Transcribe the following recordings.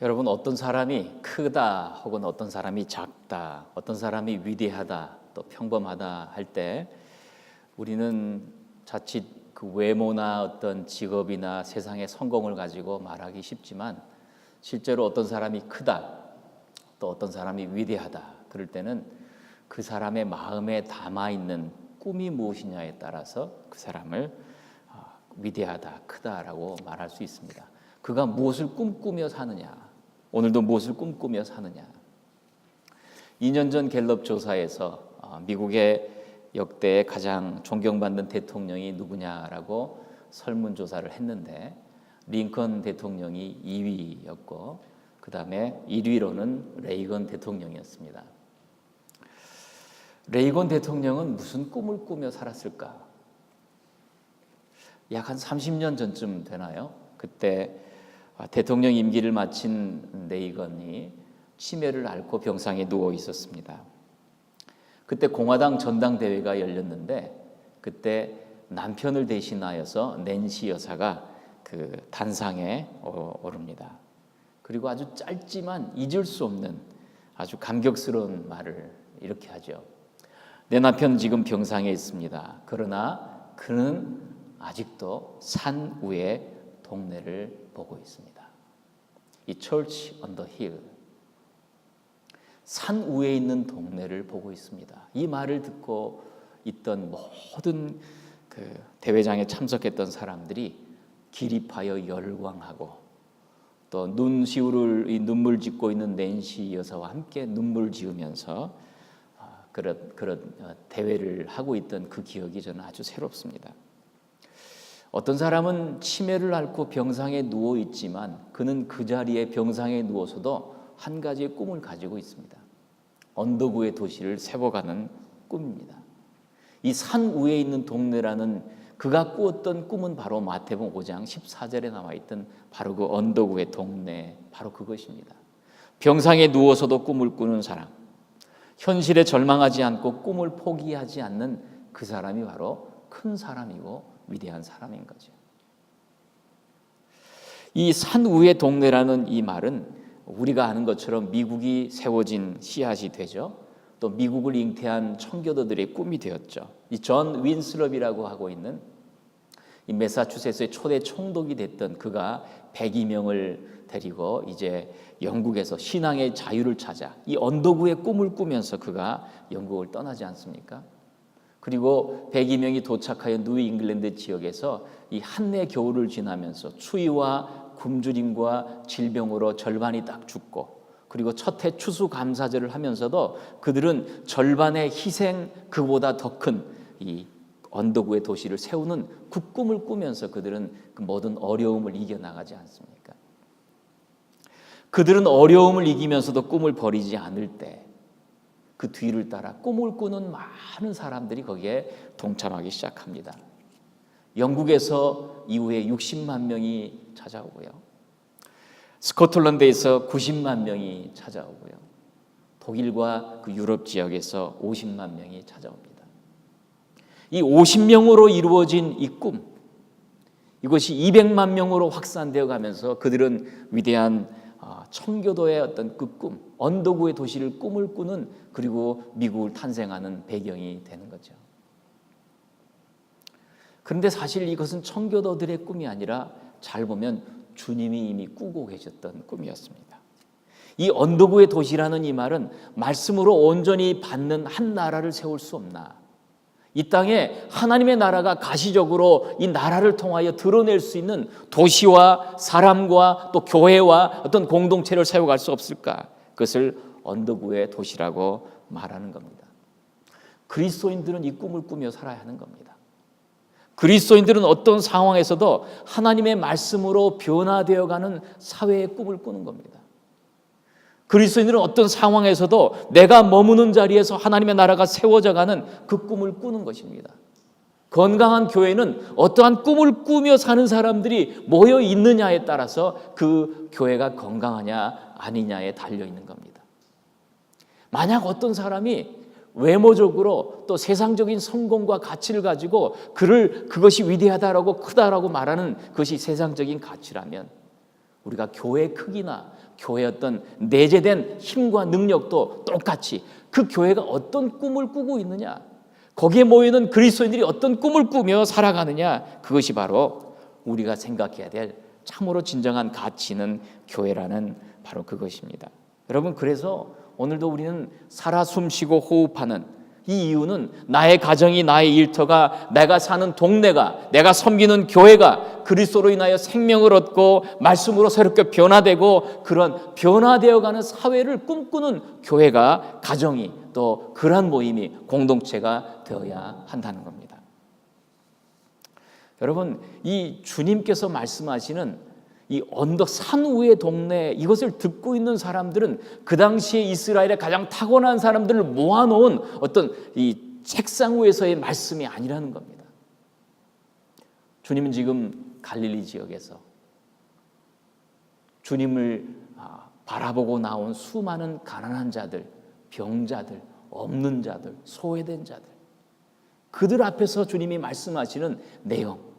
여러분, 어떤 사람이 크다 혹은 어떤 사람이 작다, 어떤 사람이 위대하다 또 평범하다 할 때 우리는 자칫 그 외모나 어떤 직업이나 세상의 성공을 가지고 말하기 쉽지만, 실제로 어떤 사람이 크다 또 어떤 사람이 위대하다 그럴 때는 그 사람의 마음에 담아있는 꿈이 무엇이냐에 따라서 그 사람을 위대하다, 크다라고 말할 수 있습니다. 그가 무엇을 꿈꾸며 사느냐, 오늘도 무엇을 꿈꾸며 사느냐. 2년 전 갤럽 조사에서 미국의 역대 가장 존경받는 대통령이 누구냐라고 설문조사를 했는데, 링컨 대통령이 2위였고 그 다음에 1위로는 레이건 대통령이었습니다. 레이건 대통령은 무슨 꿈을 꾸며 살았을까? 약 한 30년 전쯤 되나요? 그때 대통령 임기를 마친 레이건이 치매를 앓고 병상에 누워 있었습니다. 그때 공화당 전당대회가 열렸는데, 그때 남편을 대신하여서 낸시 여사가 그 단상에 오릅니다. 그리고 아주 짧지만 잊을 수 없는 아주 감격스러운 말을 이렇게 하죠. 내 남편 지금 병상에 있습니다. 그러나 그는 아직도 산 위의 동네를 보고 있습니다. 이 Church on the Hill, 산 위에 있는 동네를 보고 있습니다. 이 말을 듣고 있던 모든 그 대회장에 참석했던 사람들이 기립하여 열광하고, 또 눈물 짓고 있는 낸시 여사와 함께 눈물 지으면서 그런 대회를 하고 있던 그 기억이 저는 아주 새롭습니다. 어떤 사람은 치매를 앓고 병상에 누워 있지만 그는 그 자리에 병상에 누워서도 한 가지의 꿈을 가지고 있습니다. 언덕 위의 도시를 세워가는 꿈입니다. 이 산 위에 있는 동네라는 그가 꾸었던 꿈은 바로 마태복음 5장 14절에 나와 있던 바로 그 언덕 위의 동네, 바로 그것입니다. 병상에 누워서도 꿈을 꾸는 사람, 현실에 절망하지 않고 꿈을 포기하지 않는 그 사람이 바로 큰 사람이고 위대한 사람인 거죠. 이 산 위의 동네라는 이 말은 우리가 아는 것처럼 미국이 세워진 씨앗이 되죠. 또 미국을 잉태한 청교도들의 꿈이 되었죠. 이 존 윈슬럽이라고 하고 있는 이 매사추세츠의 초대 총독이 됐던 그가 102명을 데리고 이제 영국에서 신앙의 자유를 찾아 이 언덕 위의 꿈을 꾸면서 그가 영국을 떠나지 않습니까? 그리고 102명이 도착하여 뉴 잉글랜드 지역에서 이 한내 겨울을 지나면서 추위와 굶주림과 질병으로 절반이 딱 죽고, 그리고 첫 해 추수감사절을 하면서도 그들은 절반의 희생, 그보다 더 큰 이 언덕 위의 도시를 세우는 그 꿈을 꾸면서 그들은 그 모든 어려움을 이겨나가지 않습니까? 그들은 어려움을 이기면서도 꿈을 버리지 않을 때 그 뒤를 따라 꿈을 꾸는 많은 사람들이 거기에 동참하기 시작합니다. 영국에서 이후에 60만 명이 찾아오고요. 스코틀랜드에서 90만 명이 찾아오고요. 독일과 그 유럽 지역에서 50만 명이 찾아옵니다. 이 50명으로 이루어진 이 꿈, 이것이 200만 명으로 확산되어 가면서 그들은 위대한 청교도의 어떤 그 꿈, 언덕 위의 도시를 꿈을 꾸는, 그리고 미국을 탄생하는 배경이 되는 거죠. 그런데 사실 이것은 청교도들의 꿈이 아니라 잘 보면 주님이 이미 꾸고 계셨던 꿈이었습니다. 이 언덕 위의 도시라는 이 말은 말씀으로 온전히 받는 한 나라를 세울 수 없나, 이 땅에 하나님의 나라가 가시적으로 이 나라를 통하여 드러낼 수 있는 도시와 사람과 또 교회와 어떤 공동체를 세워갈 수 없을까? 그것을 언덕 위의 도시라고 말하는 겁니다. 그리스도인들은 이 꿈을 꾸며 살아야 하는 겁니다. 그리스도인들은 어떤 상황에서도 하나님의 말씀으로 변화되어가는 사회의 꿈을 꾸는 겁니다. 그리스도인들은 어떤 상황에서도 내가 머무는 자리에서 하나님의 나라가 세워져가는 그 꿈을 꾸는 것입니다. 건강한 교회는 어떠한 꿈을 꾸며 사는 사람들이 모여 있느냐에 따라서 그 교회가 건강하냐 아니냐에 달려 있는 겁니다. 만약 어떤 사람이 외모적으로 또 세상적인 성공과 가치를 가지고 그것이 위대하다라고 크다라고 말하는 것이 세상적인 가치라면, 우리가 교회 크기나 교회의 어떤 내재된 힘과 능력도 똑같이 그 교회가 어떤 꿈을 꾸고 있느냐, 거기에 모이는 그리스도인들이 어떤 꿈을 꾸며 살아가느냐, 그것이 바로 우리가 생각해야 될 참으로 진정한 가치는 교회라는 바로 그것입니다. 여러분, 그래서 오늘도 우리는 살아 숨쉬고 호흡하는 이 이유는 나의 가정이, 나의 일터가, 내가 사는 동네가, 내가 섬기는 교회가 그리스도로 인하여 생명을 얻고 말씀으로 새롭게 변화되고 그런 변화되어가는 사회를 꿈꾸는 교회가, 가정이, 또 그러한 모임이, 공동체가 되어야 한다는 겁니다. 여러분, 이 주님께서 말씀하시는 이 언덕 산 위의 동네, 이것을 듣고 있는 사람들은 그 당시에 이스라엘의 가장 타고난 사람들을 모아놓은 어떤 이 책상 위에서의 말씀이 아니라는 겁니다. 주님은 지금 갈릴리 지역에서 주님을 바라보고 나온 수많은 가난한 자들, 병자들, 없는 자들, 소외된 자들, 그들 앞에서 주님이 말씀하시는 내용,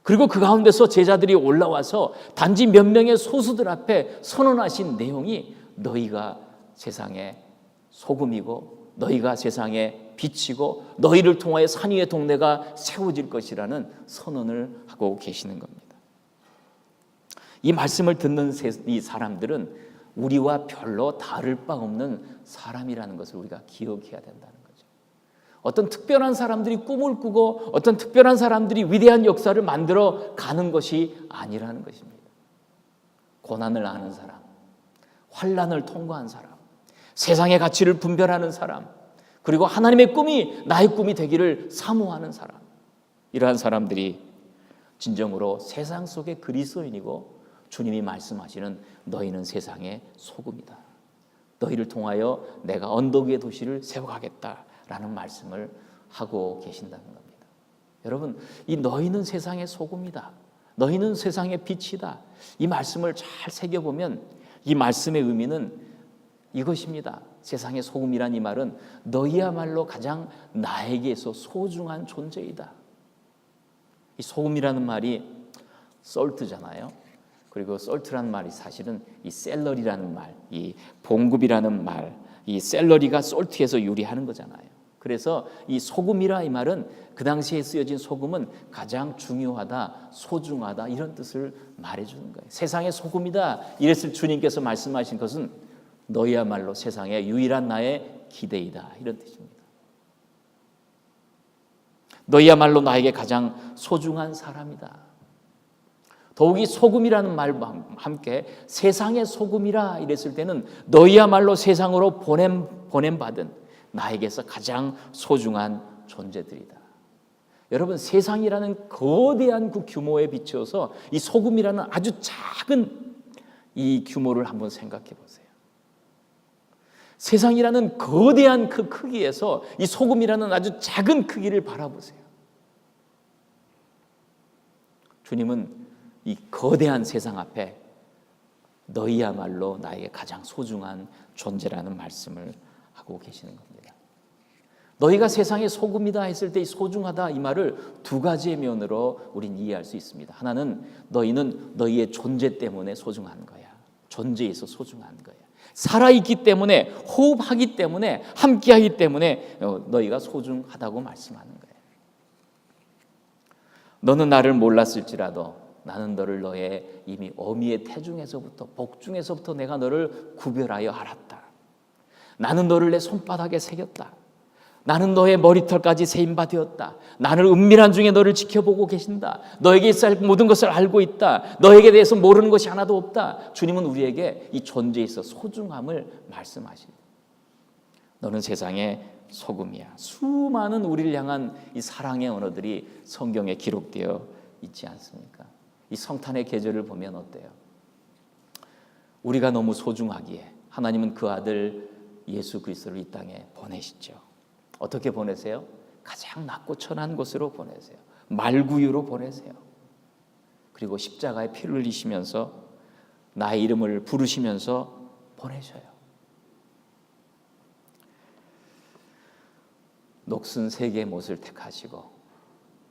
그리고 그 가운데서 제자들이 올라와서 단지 몇 명의 소수들 앞에 선언하신 내용이 너희가 세상의 소금이고 너희가 세상의 빛이고 너희를 통하여 산 위의 동네가 세워질 것이라는 선언을 하고 계시는 겁니다. 이 말씀을 듣는 이 사람들은 우리와 별로 다를 바 없는 사람이라는 것을 우리가 기억해야 된다는 거죠. 어떤 특별한 사람들이 꿈을 꾸고 어떤 특별한 사람들이 위대한 역사를 만들어 가는 것이 아니라는 것입니다. 고난을 아는 사람, 환난을 통과한 사람, 세상의 가치를 분별하는 사람, 그리고 하나님의 꿈이 나의 꿈이 되기를 사모하는 사람, 이러한 사람들이 진정으로 세상 속의 그리스도인이고 주님이 말씀하시는 너희는 세상의 소금이다. 너희를 통하여 내가 언덕 위의 도시를 세워가겠다라는 말씀을 하고 계신다는 겁니다. 여러분, 이 너희는 세상의 소금이다, 너희는 세상의 빛이다, 이 말씀을 잘 새겨보면 이 말씀의 의미는 이것입니다. 세상의 소금이란 이 말은 너희야말로 가장 나에게서 소중한 존재이다. 이 소금이라는 말이 솔트잖아요. 그리고 솔트라는 말이 사실은 이 샐러리라는 말, 이 봉급이라는 말, 이 샐러리가 솔트에서 유래하는 거잖아요. 그래서 이 소금이라 이 말은 그 당시에 쓰여진 소금은 가장 중요하다, 소중하다, 이런 뜻을 말해주는 거예요. 세상의 소금이다 이랬을 주님께서 말씀하신 것은 너희야말로 세상의 유일한 나의 기대이다, 이런 뜻입니다. 너희야말로 나에게 가장 소중한 사람이다. 더욱이 소금이라는 말과 함께 세상의 소금이라 이랬을 때는 너희야말로 세상으로 보냄받은 나에게서 가장 소중한 존재들이다. 여러분, 세상이라는 거대한 그 규모에 비추어서 이 소금이라는 아주 작은 이 규모를 한번 생각해 보세요. 세상이라는 거대한 그 크기에서 이 소금이라는 아주 작은 크기를 바라보세요. 주님은 이 거대한 세상 앞에 너희야말로 나에게 가장 소중한 존재라는 말씀을 하고 계시는 겁니다. 너희가 세상의 소금이다 했을 때 이 소중하다 이 말을 두 가지의 면으로 우린 이해할 수 있습니다. 하나는 너희는 너희의 존재 때문에 소중한 거야. 존재에서 소중한 거야. 살아있기 때문에, 호흡하기 때문에, 함께하기 때문에 너희가 소중하다고 말씀하는 거예요. 너는 나를 몰랐을지라도 나는 너를 너의 이미 어미의 태중에서부터, 복중에서부터 내가 너를 구별하여 알았다. 나는 너를 내 손바닥에 새겼다. 나는 너의 머리털까지 세임바 되었다. 나는 은밀한 중에 너를 지켜보고 계신다. 너에게 있을 모든 것을 알고 있다. 너에게 대해서 모르는 것이 하나도 없다. 주님은 우리에게 이 존재에 있어 소중함을 말씀하십니다. 너는 세상의 소금이야. 수많은 우리를 향한 이 사랑의 언어들이 성경에 기록되어 있지 않습니까? 이 성탄의 계절을 보면 어때요? 우리가 너무 소중하기에 하나님은 그 아들 예수 그리스도를 이 땅에 보내시죠. 어떻게 보내세요? 가장 낮고 천한 곳으로 보내세요. 말구유로 보내세요. 그리고 십자가에 피를 흘리시면서 나의 이름을 부르시면서 보내셔요. 녹슨 세계의 못을 택하시고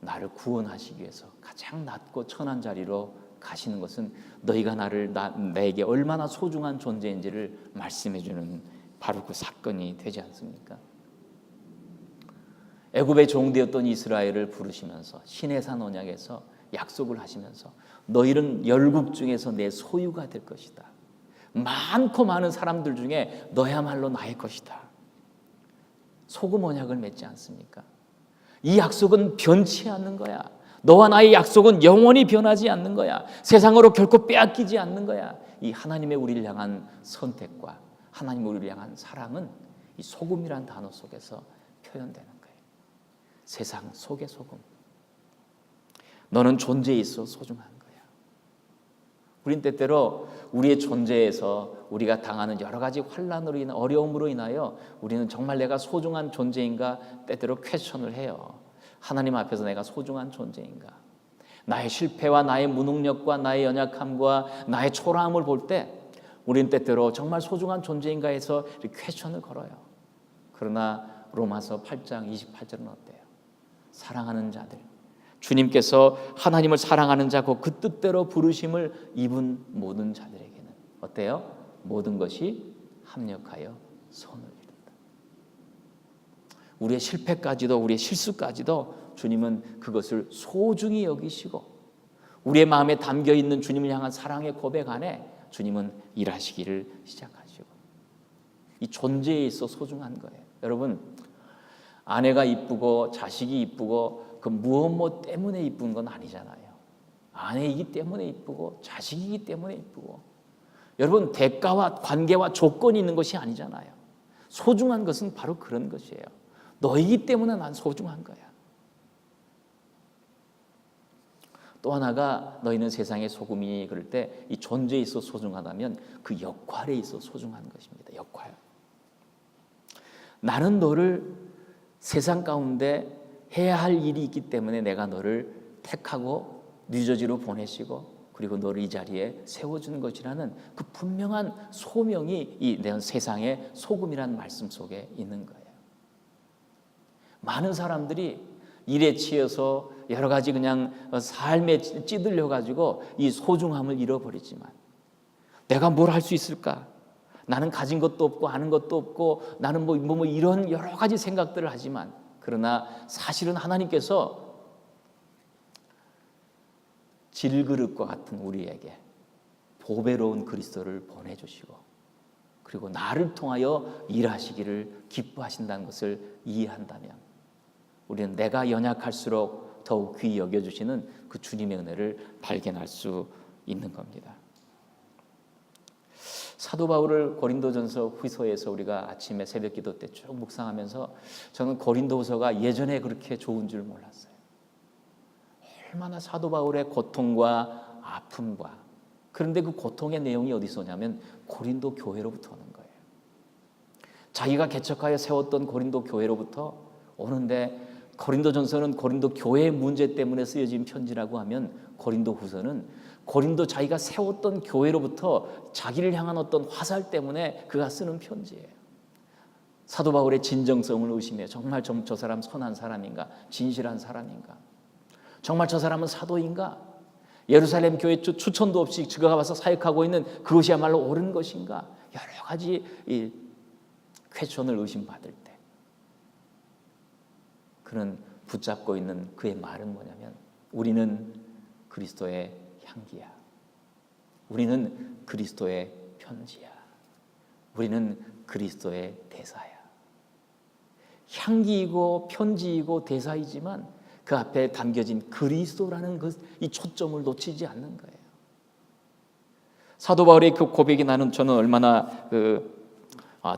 나를 구원하시기 위해서 가장 낮고 천한 자리로 가시는 것은 너희가 나에게 얼마나 소중한 존재인지를 말씀해주는 바로 그 사건이 되지 않습니까? 애굽의 종되었던 이스라엘을 부르시면서 시내산 언약에서 약속을 하시면서 너희는 열국 중에서 내 소유가 될 것이다. 많고 많은 사람들 중에 너야말로 나의 것이다. 소금 언약을 맺지 않습니까? 이 약속은 변치 않는 거야. 너와 나의 약속은 영원히 변하지 않는 거야. 세상으로 결코 빼앗기지 않는 거야. 이 하나님의 우리를 향한 선택과 하나님 우리를 향한 사랑은 이 소금이란 단어 속에서 표현되는 거예요. 세상 속의 소금. 너는 존재에 있어 소중한 거야. 우린 때때로 우리의 존재에서 우리가 당하는 여러 가지 환난으로 인한 어려움으로 인하여 우리는 정말 내가 소중한 존재인가 때때로 퀘스천을 해요. 하나님 앞에서 내가 소중한 존재인가? 나의 실패와 나의 무능력과 나의 연약함과 나의 초라함을 볼 때 우리는 때때로 정말 소중한 존재인가 해서 퀘스천을 걸어요. 그러나 로마서 8장 28절은 어때요? 사랑하는 자들, 주님께서 하나님을 사랑하는 자고 그 뜻대로 부르심을 입은 모든 자들에게는 어때요? 모든 것이 합력하여 선을 이룬다. 우리의 실패까지도 우리의 실수까지도 주님은 그것을 소중히 여기시고 우리의 마음에 담겨있는 주님을 향한 사랑의 고백 안에 주님은 일하시기를 시작하시고 이 존재에 있어 소중한 거예요. 여러분, 아내가 이쁘고 자식이 이쁘고 그 무엇 때문에 이쁜 건 아니잖아요. 아내이기 때문에 이쁘고 자식이기 때문에 이쁘고 여러분 대가와 관계와 조건이 있는 것이 아니잖아요. 소중한 것은 바로 그런 것이에요. 너이기 때문에 난 소중한 거야. 또 하나가 너희는 세상의 소금이 그럴 때 이 존재에 있어 소중하다면 그 역할에 있어 소중한 것입니다. 역할. 나는 너를 세상 가운데 해야 할 일이 있기 때문에 내가 너를 택하고 뉴저지로 보내시고 그리고 너를 이 자리에 세워주는 것이라는 그 분명한 소명이 이 세상의 소금이라는 말씀 속에 있는 거예요. 많은 사람들이 일에 치여서 여러 가지 그냥 삶에 찌들려 가지고 이 소중함을 잃어버리지만 내가 뭘 할 수 있을까? 나는 가진 것도 없고 아는 것도 없고 나는 뭐 이런 여러 가지 생각들을 하지만 그러나 사실은 하나님께서 질그릇과 같은 우리에게 보배로운 그리스도를 보내주시고 그리고 나를 통하여 일하시기를 기뻐하신다는 것을 이해한다면 우리는 내가 연약할수록 더욱 귀히 여겨주시는 그 주님의 은혜를 발견할 수 있는 겁니다. 사도 바울을 고린도전서 후서에서 우리가 아침에 새벽기도 때 쭉 묵상하면서 저는 고린도후서가 예전에 그렇게 좋은 줄 몰랐어요. 얼마나 사도 바울의 고통과 아픔과 그런데 그 고통의 내용이 어디서 오냐면 고린도 교회로부터 오는 거예요. 자기가 개척하여 세웠던 고린도 교회로부터 오는데 고린도전서는 고린도 교회의 문제 때문에 쓰여진 편지라고 하면 고린도후서는 고린도 자기가 세웠던 교회로부터 자기를 향한 어떤 화살 때문에 그가 쓰는 편지예요. 사도 바울의 진정성을 의심해 정말 저 사람 선한 사람인가? 진실한 사람인가? 정말 저 사람은 사도인가? 예루살렘 교회 추천도 없이 그가 와서 사역하고 있는 그것이야말로 옳은 것인가? 여러 가지 이 퀘스천을 의심받을 때 그는 붙잡고 있는 그의 말은 뭐냐면 우리는 그리스도의 향기야. 우리는 그리스도의 편지야. 우리는 그리스도의 대사야. 향기이고 편지이고 대사이지만 그 앞에 담겨진 그리스도라는 이 초점을 놓치지 않는 거예요. 사도 바울의 그 고백이 저는 얼마나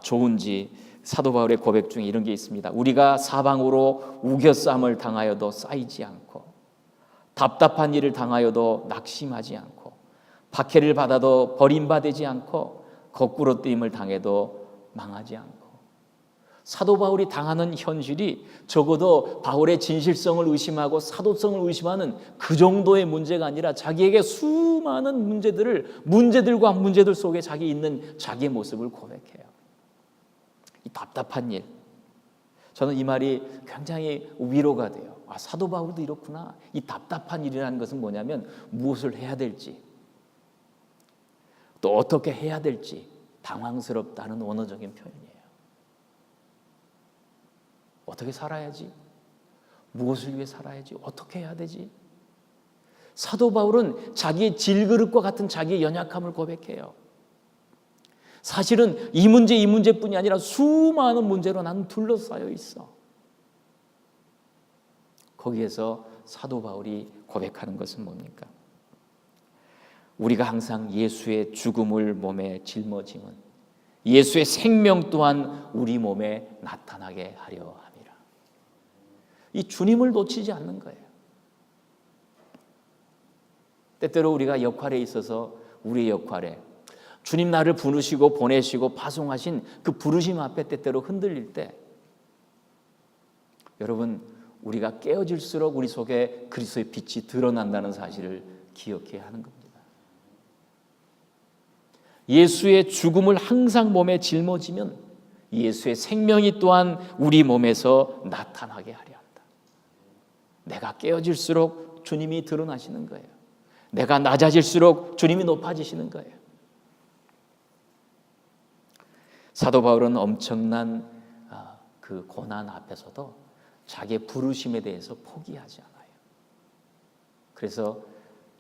좋은지 사도 바울의 고백 중에 이런 게 있습니다. 우리가 사방으로 우겨쌈을 당하여도 쌓이지 않고 답답한 일을 당하여도 낙심하지 않고 박해를 받아도 버림받지 않고 거꾸로 뜨임을 당해도 망하지 않고 사도 바울이 당하는 현실이 적어도 바울의 진실성을 의심하고 사도성을 의심하는 그 정도의 문제가 아니라 자기에게 수많은 문제들과 문제들 속에 있는 자기의 모습을 고백해요. 이 답답한 일. 저는 이 말이 굉장히 위로가 돼요. 사도 바울도 이렇구나. 이 답답한 일이라는 것은 뭐냐면 무엇을 해야 될지, 또 어떻게 해야 될지 당황스럽다는 원어적인 표현이에요. 어떻게 살아야지? 무엇을 위해 살아야지? 어떻게 해야 되지? 사도 바울은 자기의 질그릇과 같은 자기의 연약함을 고백해요. 사실은 이 문제뿐이 아니라 수많은 문제로 나는 둘러싸여 있어. 거기에서 사도 바울이 고백하는 것은 뭡니까? 우리가 항상 예수의 죽음을 몸에 짊어짐은 예수의 생명 또한 우리 몸에 나타나게 하려 함이라. 이 주님을 놓치지 않는 거예요. 때때로 우리가 역할에 있어서 우리의 역할에 주님 나를 부르시고 보내시고 파송하신 그 부르심 앞에 때때로 흔들릴 때, 여러분, 우리가 깨어질수록 우리 속에 그리스도의 빛이 드러난다는 사실을 기억해야 하는 겁니다. 예수의 죽음을 항상 몸에 짊어지면 예수의 생명이 또한 우리 몸에서 나타나게 하려 한다. 내가 깨어질수록 주님이 드러나시는 거예요. 내가 낮아질수록 주님이 높아지시는 거예요. 사도 바울은 엄청난 그 고난 앞에서도 자기의 부르심에 대해서 포기하지 않아요. 그래서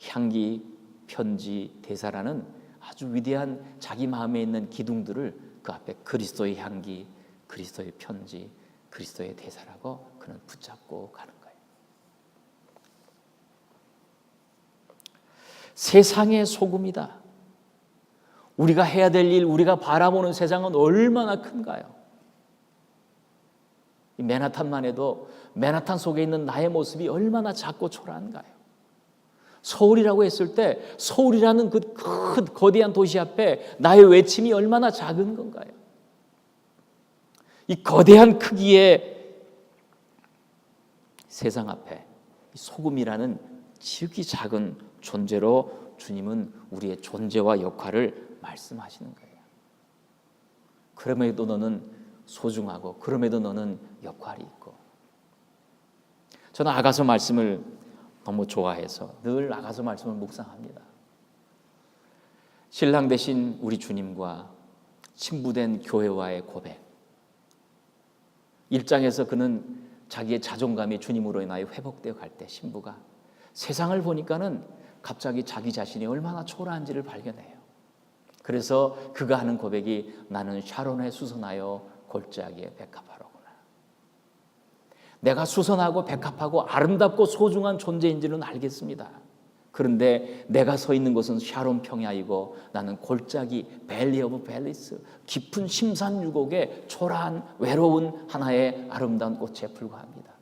향기, 편지, 대사라는 아주 위대한 자기 마음에 있는 기둥들을 그 앞에 그리스도의 향기, 그리스도의 편지, 그리스도의 대사라고 그는 붙잡고 가는 거예요. 세상의 소금이다. 우리가 해야 될 일, 우리가 바라보는 세상은 얼마나 큰가요? 이 맨하탄만 해도 맨하탄 속에 있는 나의 모습이 얼마나 작고 초라한가요? 서울이라고 했을 때 서울이라는 그 큰 거대한 도시 앞에 나의 외침이 얼마나 작은 건가요? 이 거대한 크기의 세상 앞에 소금이라는 지극히 작은 존재로 주님은 우리의 존재와 역할을 말씀하시는 거예요. 그럼에도 너는 소중하고 그럼에도 너는 역할이 있고. 저는 아가서 말씀을 너무 좋아해서 늘 아가서 말씀을 묵상합니다. 신랑 되신 우리 주님과 신부된 교회와의 고백. 1장에서 그는 자기의 자존감이 주님으로 인하여 회복되어 갈 때 신부가 세상을 보니까는 갑자기 자기 자신이 얼마나 초라한지를 발견해요. 그래서 그가 하는 고백이 나는 샤론에 수선하여 골짜기에 백합화로구나. 내가 수선하고 백합하고 아름답고 소중한 존재인지는 알겠습니다. 그런데 내가 서 있는 곳은 샤론 평야이고 나는 골짜기 밸리 오브 밸리스, 깊은 심산유곡의 초라한 외로운 하나의 아름다운 꽃에 불과합니다.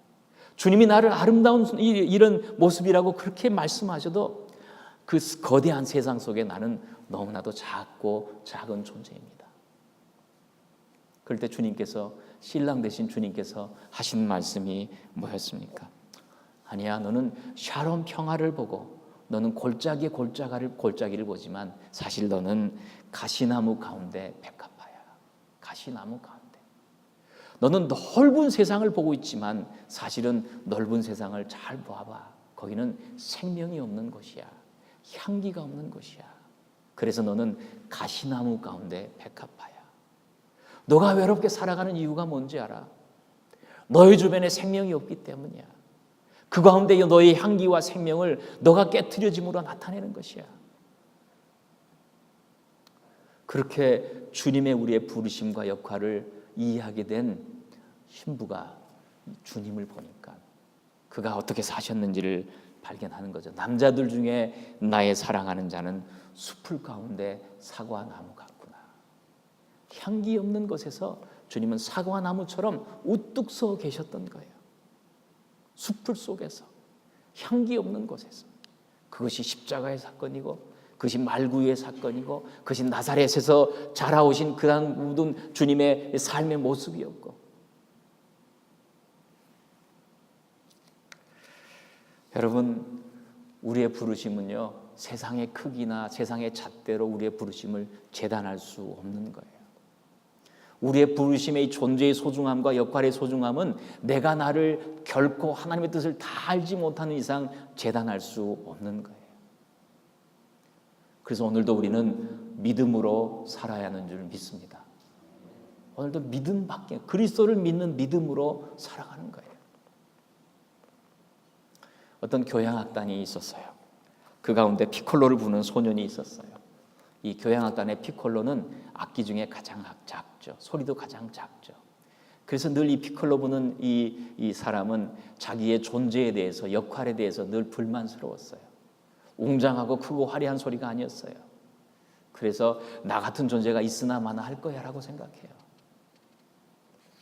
주님이 나를 아름다운 이런 모습이라고 그렇게 말씀하셔도 그 거대한 세상 속에 나는 너무나도 작고 작은 존재입니다. 그럴 때 주님께서, 신랑 되신 주님께서 하신 말씀이 뭐였습니까? 아니야, 너는 샤론 평화를 보고 너는 골짜기를 보지만 사실 너는 가시나무 가운데 백합화야. 가시나무 가운데. 너는 넓은 세상을 보고 있지만 사실은 넓은 세상을 잘 보아봐. 거기는 생명이 없는 곳이야. 향기가 없는 곳이야. 그래서 너는 가시나무 가운데 백합화야. 너가 외롭게 살아가는 이유가 뭔지 알아? 너의 주변에 생명이 없기 때문이야. 그 가운데 너의 향기와 생명을 너가 깨트려짐으로 나타내는 것이야. 그렇게 주님의 우리의 부르심과 역할을 이해하게 된 신부가 주님을 보니까 그가 어떻게 사셨는지를 발견하는 거죠. 남자들 중에 나의 사랑하는 자는 숲을 가운데 사과나무 같구나. 향기 없는 곳에서 주님은 사과나무처럼 우뚝 서 계셨던 거예요. 숲을 속에서, 향기 없는 곳에서. 그것이 십자가의 사건이고 그것이 말구유의 사건이고 그것이 나사렛에서 자라오신 그 모든 주님의 삶의 모습이었고. 여러분, 우리의 부르심은요, 세상의 크기나 세상의 잣대로 우리의 부르심을 재단할 수 없는 거예요. 우리의 부르심의 이 존재의 소중함과 역할의 소중함은 내가 나를 결코 하나님의 뜻을 다 알지 못하는 이상 재단할 수 없는 거예요. 그래서 오늘도 우리는 믿음으로 살아야 하는 줄 믿습니다. 오늘도 믿음밖에, 그리스도를 믿는 믿음으로 살아가는 거예요. 어떤 교향악단이 있었어요. 그 가운데 피콜로를 부는 소년이 있었어요. 이 교향악단의 피콜로는 악기 중에 가장 작죠. 소리도 가장 작죠. 그래서 늘 이 피콜로 부는 이 사람은 자기의 존재에 대해서, 역할에 대해서 늘 불만스러웠어요. 웅장하고 크고 화려한 소리가 아니었어요. 그래서 나 같은 존재가 있으나 마나 할 거야 라고 생각해요.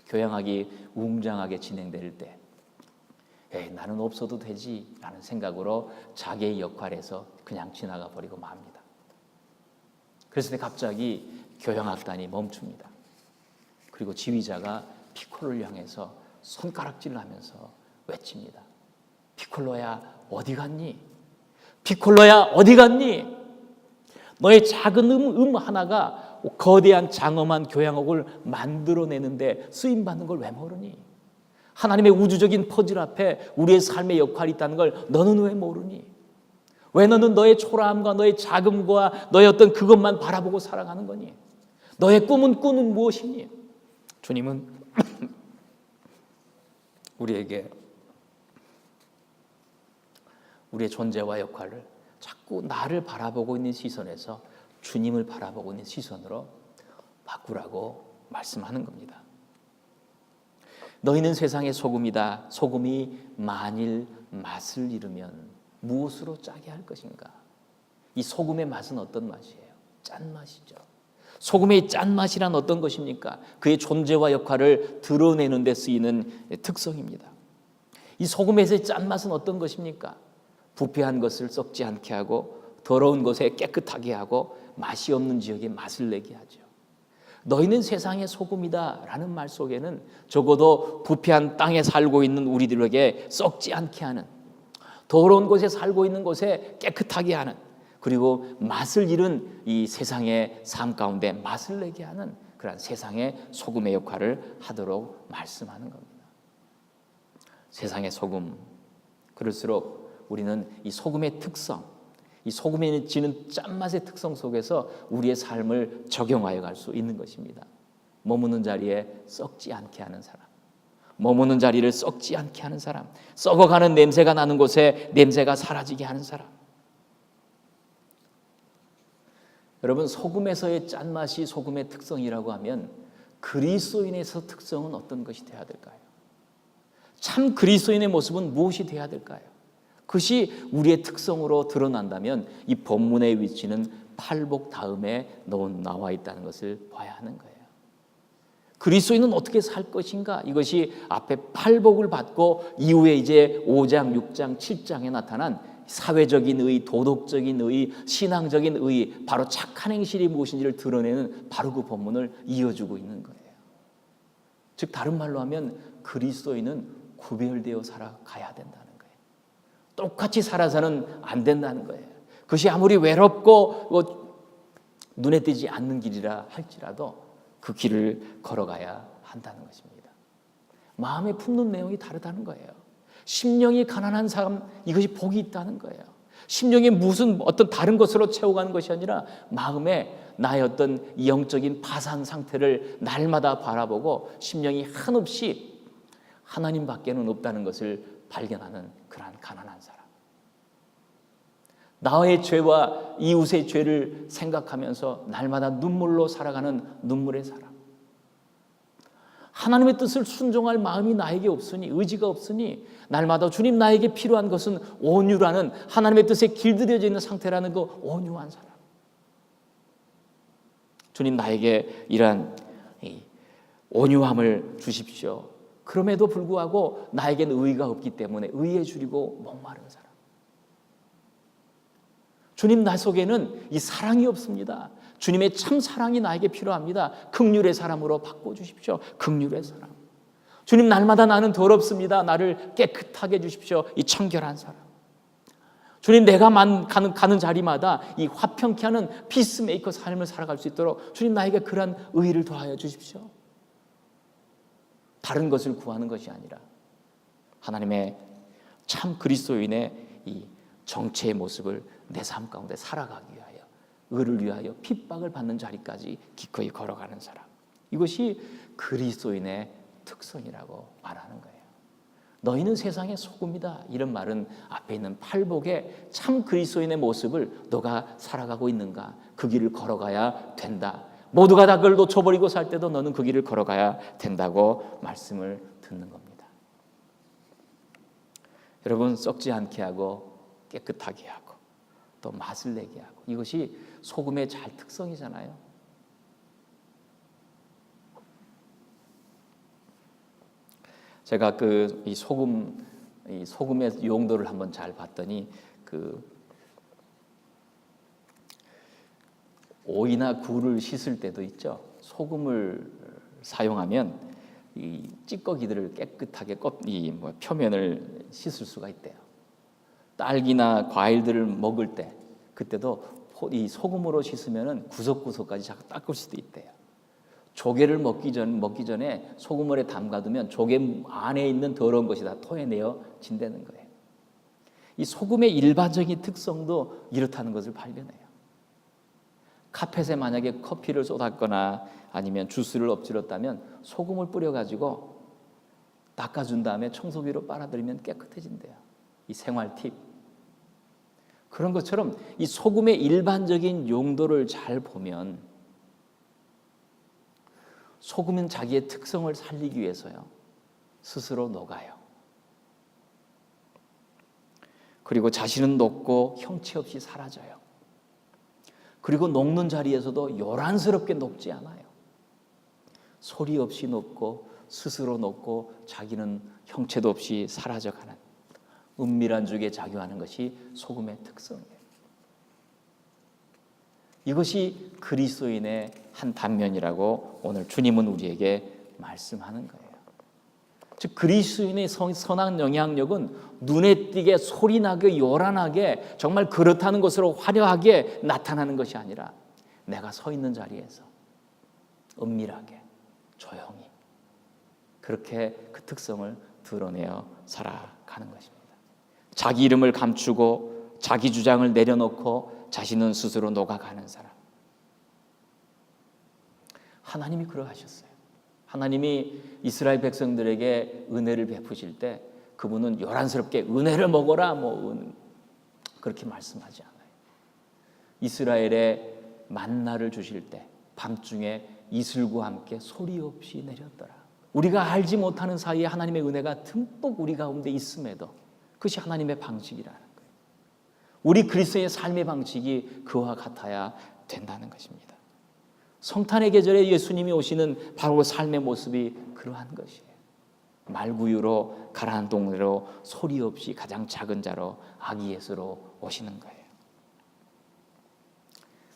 교향악이 웅장하게 진행될 때 나는 없어도 되지 라는 생각으로 자기의 역할에서 그냥 지나가 버리고 맙니다. 그래서 갑자기 교향악단이 멈춥니다. 그리고 지휘자가 피콜로를 향해서 손가락질을 하면서 외칩니다. 피콜로야 어디 갔니? 피콜로야 어디 갔니? 너의 작은 음 하나가 거대한 장엄한 교향곡을 만들어내는데 쓰임받는 걸 왜 모르니? 하나님의 우주적인 퍼즐 앞에 우리의 삶의 역할이 있다는 걸 너는 왜 모르니? 왜 너는 너의 초라함과 너의 작음과 너의 어떤 그것만 바라보고 살아가는 거니? 너의 꿈은 무엇이니? 주님은 우리에게 우리의 존재와 역할을 자꾸 나를 바라보고 있는 시선에서 주님을 바라보고 있는 시선으로 바꾸라고 말씀하는 겁니다. 너희는 세상의 소금이다. 소금이 만일 맛을 잃으면 무엇으로 짜게 할 것인가? 이 소금의 맛은 어떤 맛이에요? 짠맛이죠. 소금의 짠맛이란 어떤 것입니까? 그의 존재와 역할을 드러내는 데 쓰이는 특성입니다. 이 소금에서의 짠맛은 어떤 것입니까? 부패한 것을 썩지 않게 하고 더러운 것에 깨끗하게 하고 맛이 없는 지역에 맛을 내게 하죠. 너희는 세상의 소금이다 라는 말 속에는 적어도 부패한 땅에 살고 있는 우리들에게 썩지 않게 하는, 더러운 곳에 살고 있는 곳에 깨끗하게 하는, 그리고 맛을 잃은 이 세상의 삶 가운데 맛을 내게 하는 그런 세상의 소금의 역할을 하도록 말씀하는 겁니다. 세상의 소금, 그럴수록 우리는 이 소금의 특성, 이 소금에 지는 짠맛의 특성 속에서 우리의 삶을 적용하여 갈 수 있는 것입니다. 머무는 자리에 썩지 않게 하는 사람, 머무는 자리를 썩지 않게 하는 사람, 썩어가는 냄새가 나는 곳에 냄새가 사라지게 하는 사람. 여러분, 소금에서의 짠맛이 소금의 특성이라고 하면 그리스도인에서 특성은 어떤 것이 되어야 될까요? 참 그리스도인의 모습은 무엇이 되어야 될까요? 그것이 우리의 특성으로 드러난다면 이 본문의 위치는 팔복 다음에 나와 있다는 것을 봐야 하는 거예요. 그리스도인은 어떻게 살 것인가? 이것이 앞에 팔복을 받고 이후에 이제 5장, 6장, 7장에 나타난 사회적인 의, 도덕적인 의, 신앙적인 의, 바로 착한 행실이 무엇인지를 드러내는 바로 그 본문을 이어주고 있는 거예요. 즉 다른 말로 하면 그리스도인은 구별되어 살아가야 된다는 거예요. 똑같이 살아서는 안 된다는 거예요. 그것이 아무리 외롭고 눈에 띄지 않는 길이라 할지라도 그 길을 걸어가야 한다는 것입니다. 마음에 품는 내용이 다르다는 거예요. 심령이 가난한 사람, 이것이 복이 있다는 거예요. 심령이 무슨 어떤 다른 것으로 채워가는 것이 아니라 마음에 나의 어떤 영적인 파산 상태를 날마다 바라보고 심령이 한없이 하나님밖에는 없다는 것을 발견하는 그러한 가난한 사람. 나의 죄와 이웃의 죄를 생각하면서 날마다 눈물로 살아가는 눈물의 사람. 하나님의 뜻을 순종할 마음이 나에게 없으니, 의지가 없으니 날마다 주님 나에게 필요한 것은 온유라는 하나님의 뜻에 길들여져 있는 상태라는 그 온유한 사람. 주님 나에게 이러한 온유함을 주십시오. 그럼에도 불구하고 나에게는 의의가 없기 때문에 의에 줄이고 목마른 사람. 주님 나 속에는 이 사랑이 없습니다. 주님의 참 사랑이 나에게 필요합니다. 긍휼의 사람으로 바꿔주십시오. 긍휼의 사람. 주님 날마다 나는 더럽습니다. 나를 깨끗하게 해주십시오. 이 청결한 사람. 주님 내가 가는 자리마다 이 화평케 하는 피스메이커 삶을 살아갈 수 있도록 주님 나에게 그러한 의의를 더하여 주십시오. 다른 것을 구하는 것이 아니라 하나님의 참 그리스도인의 이 정체의 모습을 내 삶 가운데 살아가기 위하여, 의를 위하여 핍박을 받는 자리까지 기꺼이 걸어가는 사람, 이것이 그리스도인의 특성이라고 말하는 거예요. 너희는 세상의 소금이다, 이런 말은 앞에 있는 팔복의 참 그리스도인의 모습을 너가 살아가고 있는가, 그 길을 걸어가야 된다. 모두가 다 그걸 놓쳐버리고 살 때도 너는 그 길을 걸어가야 된다고 말씀을 듣는 겁니다. 여러분, 썩지 않게 하고 깨끗하게 하고 또 맛을 내게 하고, 이것이 소금의 잘 특성이잖아요. 제가 이 소금의 용도를 한번 잘 봤더니, 오이나 굴을 씻을 때도 있죠. 소금을 사용하면 이 찌꺼기들을 깨끗하게 표면을 씻을 수가 있대요. 딸기나 과일들을 먹을 때 그때도 이 소금으로 씻으면은 구석구석까지 닦을 수도 있대요. 조개를 먹기 전에 소금물에 담가두면 조개 안에 있는 더러운 것이 다 토해내어진다는 거예요. 이 소금의 일반적인 특성도 이렇다는 것을 발견해요. 카펫에 만약에 커피를 쏟았거나 아니면 주스를 엎질렀다면 소금을 뿌려가지고 닦아준 다음에 청소기로 빨아들이면 깨끗해진대요. 이 생활 팁. 그런 것처럼 이 소금의 일반적인 용도를 잘 보면, 소금은 자기의 특성을 살리기 위해서요, 스스로 녹아요. 그리고 자신은 녹고 형체 없이 사라져요. 그리고 녹는 자리에서도 요란스럽게 녹지 않아요. 소리 없이 녹고 스스로 녹고 자기는 형체도 없이 사라져가는 은밀한 죽에 작용하는 것이 소금의 특성이에요. 이것이 그리스도인의 한 단면이라고 오늘 주님은 우리에게 말씀하는 거예요. 즉 그리스도인의 선한 영향력은 눈에 띄게 소리나게 요란하게 정말 그렇다는 것으로 화려하게 나타나는 것이 아니라 내가 서 있는 자리에서 은밀하게 조용히 그렇게 그 특성을 드러내어 살아가는 것입니다. 자기 이름을 감추고 자기 주장을 내려놓고 자신은 스스로 녹아가는 사람. 하나님이 그러하셨어요. 하나님이 이스라엘 백성들에게 은혜를 베푸실 때 그분은 요란스럽게 은혜를 먹어라 그렇게 말씀하지 않아요. 이스라엘에 만나를 주실 때 밤중에 이슬과 함께 소리 없이 내렸더라. 우리가 알지 못하는 사이에 하나님의 은혜가 듬뿍 우리 가운데 있음에도 그것이 하나님의 방식이라는 거예요. 우리 그리스도의 삶의 방식이 그와 같아야 된다는 것입니다. 성탄의 계절에 예수님이 오시는 바로 삶의 모습이 그러한 것이에요. 말구유로 가라앉은 동네로 소리 없이 가장 작은 자로 아기 예수로 오시는 거예요.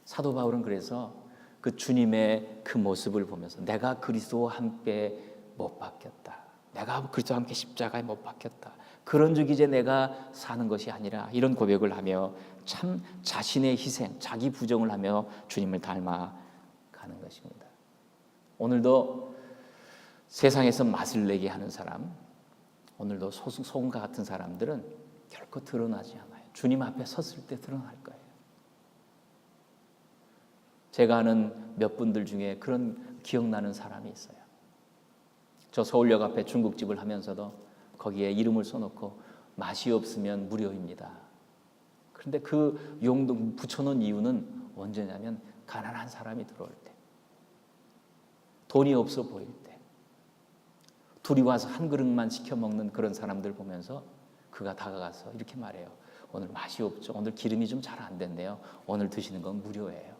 사도 바울은 그래서 그 주님의 그 모습을 보면서 내가 그리스도와 함께 못 박혔다. 내가 그리스도와 함께 십자가에 못 박혔다. 그런 적 이제 내가 사는 것이 아니라 이런 고백을 하며 참 자신의 희생, 자기 부정을 하며 주님을 닮아 가는 것입니다. 오늘도 세상에서 맛을 내게 하는 사람, 오늘도 소금과 같은 사람들은 결코 드러나지 않아요. 주님 앞에 섰을 때 드러날 거예요. 제가 아는 몇 분들 중에 그런 기억나는 사람이 있어요. 저 서울역 앞에 중국집을 하면서도 거기에 이름을 써놓고 맛이 없으면 무료입니다. 그런데 그 용도 붙여놓은 이유는 언제냐면 가난한 사람이 들어올 때, 돈이 없어 보일 때, 둘이 와서 한 그릇만 시켜 먹는 그런 사람들 보면서 그가 다가가서 이렇게 말해요. 오늘 맛이 없죠. 오늘 기름이 좀 잘 안 됐네요. 오늘 드시는 건 무료예요.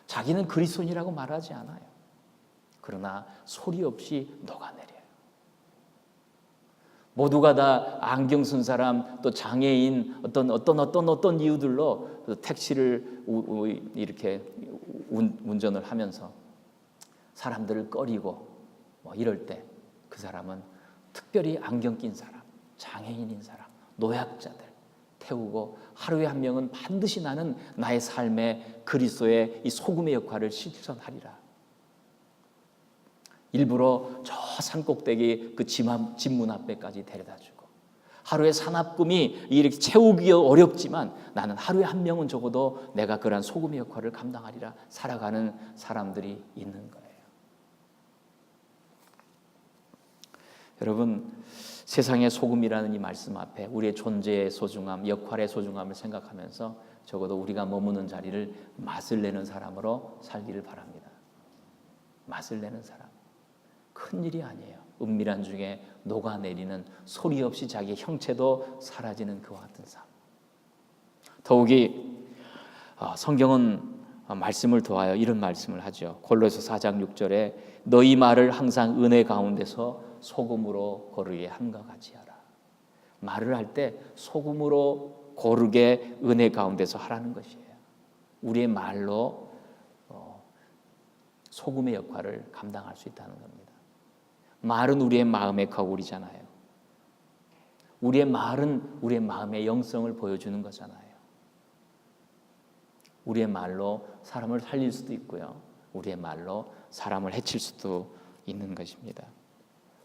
자기는 그리스도인이라고 말하지 않아요. 그러나 소리 없이 녹아내려요. 모두가 다 안경 쓴 사람, 또 장애인, 어떤 이유들로 택시를 이렇게 운전을 하면서 사람들을 꺼리고 이럴 때 그 사람은 특별히 안경 낀 사람, 장애인인 사람, 노약자들 태우고 하루에 한 명은 반드시 나는 나의 삶에 그리스도의 이 소금의 역할을 실천하리라. 일부러 저 산꼭대기 그 집문 앞에까지 데려다주고, 하루의 산업금이 이렇게 채우기 어렵지만 나는 하루에 한 명은 적어도 내가 그러한 소금의 역할을 감당하리라 살아가는 사람들이 있는 거예요. 여러분, 세상의 소금이라는 이 말씀 앞에 우리의 존재의 소중함, 역할의 소중함을 생각하면서 적어도 우리가 머무는 자리를 맛을 내는 사람으로 살기를 바랍니다. 맛을 내는 사람. 큰일이 아니에요. 은밀한 중에 녹아내리는, 소리 없이 자기 형체도 사라지는 그와 같은 삶. 더욱이 성경은 말씀을 더하여 이런 말씀을 하죠. 골로새 4장 6절에 너희 말을 항상 은혜 가운데서 소금으로 고르게 함과 같이 하라. 말을 할 때 소금으로 고르게 은혜 가운데서 하라는 것이에요. 우리의 말로 소금의 역할을 감당할 수 있다는 겁니다. 말은 우리의 마음의 거울이잖아요. 우리의 말은 우리의 마음의 영성을 보여주는 거잖아요. 우리의 말로 사람을 살릴 수도 있고요, 우리의 말로 사람을 해칠 수도 있는 것입니다.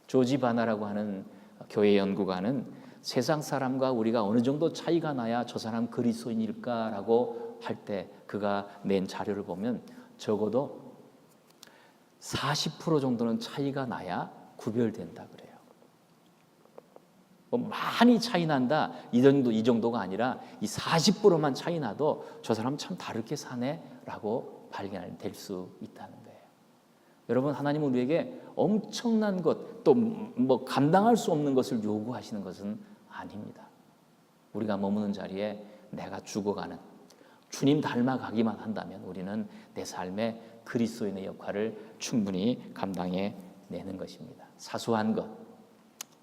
조지 바나라고 하는 교회 연구가는 세상 사람과 우리가 어느 정도 차이가 나야 저 사람 그리스도인일까라고 할 때 그가 낸 자료를 보면 적어도 40% 정도는 차이가 나야 구별된다 그래요. 뭐 많이 차이 난다 이 정도가 아니라 이 40%만 차이 나도 저 사람 참 다르게 사네라고 발견될 수 있다는 거예요. 여러분, 하나님은 우리에게 엄청난 것, 또 뭐 감당할 수 없는 것을 요구하시는 것은 아닙니다. 우리가 머무는 자리에 내가 죽어가는, 주님 닮아가기만 한다면 우리는 내 삶의 그리스도인의 역할을 충분히 감당해 내는 것입니다. 사소한 것,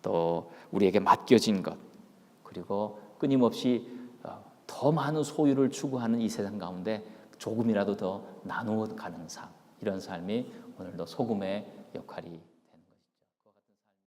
또 우리에게 맡겨진 것, 그리고 끊임없이 더 많은 소유를 추구하는 이 세상 가운데 조금이라도 더 나누어 가는 삶, 이런 삶이 오늘도 소금의 역할이